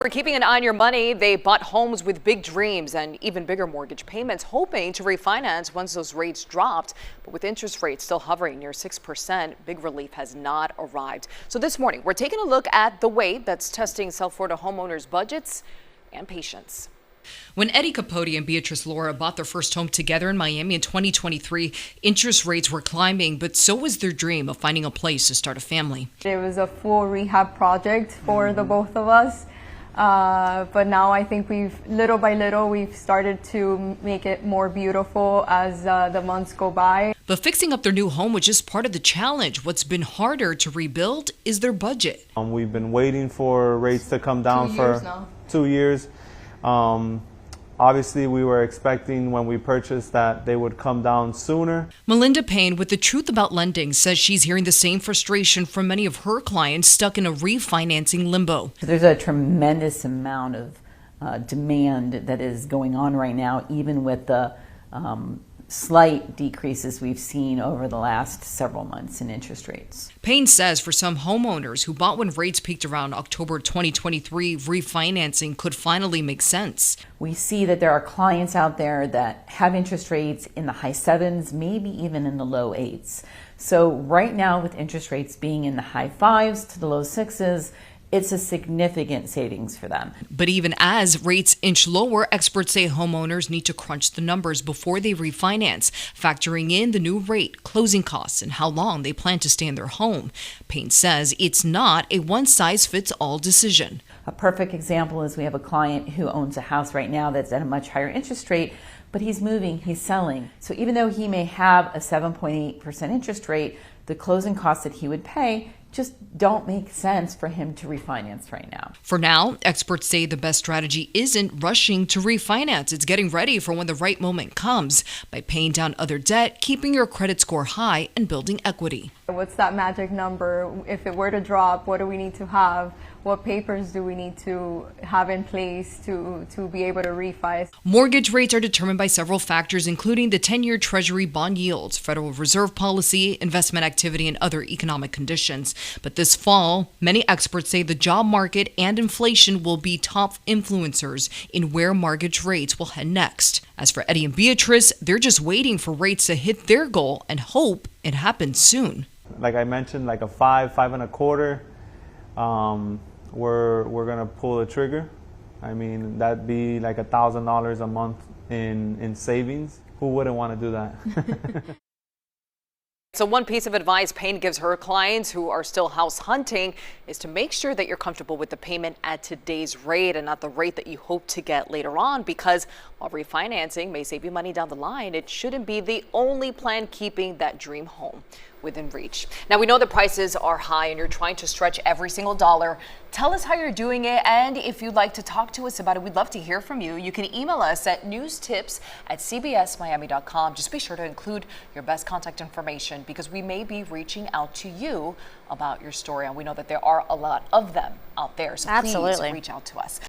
For keeping an eye on your money, they bought homes with big dreams and even bigger mortgage payments, hoping to refinance once those rates dropped. But with interest rates still hovering near 6%, big relief has not arrived. So this morning, we're taking a look at the weight that's testing South Florida homeowners' budgets and patience. When Eddie Capote and Beatriz Lora bought their first home together in Miami in 2023, interest rates were climbing, but so was their dream of finding a place to start a family. It was a full rehab project for the both of us. But now I think little by little, we've started to make it more beautiful as the months go by. But fixing up their new home was just part of the challenge. What's been harder to rebuild is their budget. We've been waiting for rates to come down for 2 years. Obviously, we were expecting when we purchased that they would come down sooner. Melinda Payne with The Truth About Lending says she's hearing the same frustration from many of her clients stuck in a refinancing limbo. There's a tremendous amount of demand that is going on right now, even with the slight decreases we've seen over the last several months in interest rates. Payne says for some homeowners who bought when rates peaked around October 2023, refinancing could finally make sense. We see that there are clients out there that have interest rates in the high 7s, maybe even in the low 8s. So right now, with interest rates being in the high 5s to the low 6s, it's a significant savings for them. But even as rates inch lower, experts say homeowners need to crunch the numbers before they refinance, factoring in the new rate, closing costs, and how long they plan to stay in their home. Payne says it's not a one-size-fits-all decision. A perfect example is we have a client who owns a house right now that's at a much higher interest rate, but he's moving, he's selling. So even though he may have a 7.8% interest rate, the closing costs that he would pay just don't make sense for him to refinance right now. For now, experts say the best strategy isn't rushing to refinance. It's getting ready for when the right moment comes by paying down other debt, keeping your credit score high, and building equity. What's that magic number? If it were to drop, what do we need to have? What papers do we need to have in place to be able to refi? Mortgage rates are determined by several factors, including the 10-year Treasury bond yields, Federal Reserve policy, investment activity, and other economic conditions. But this fall, many experts say the job market and inflation will be top influencers in where mortgage rates will head next. As for Eddie and Beatriz, they're just waiting for rates to hit their goal and hope it happens soon. Like I mentioned, like a 5.25. We're gonna pull the trigger. I mean, that'd be like $1,000 a month in savings. Who wouldn't want to do that? So one piece of advice Payne gives her clients who are still house hunting is to make sure that you're comfortable with the payment at today's rate and not the rate that you hope to get later on, because while refinancing may save you money down the line, it shouldn't be the only plan keeping that dream home within reach. Now, we know the prices are high and you're trying to stretch every single dollar. Tell us how you're doing it, and if you'd like to talk to us about it, we'd love to hear from you. You can email us at newstips@cbsmiami.com. Just be sure to include your best contact information, because we may be reaching out to you about your story, and we know that there are a lot of them out there, so please reach out to us.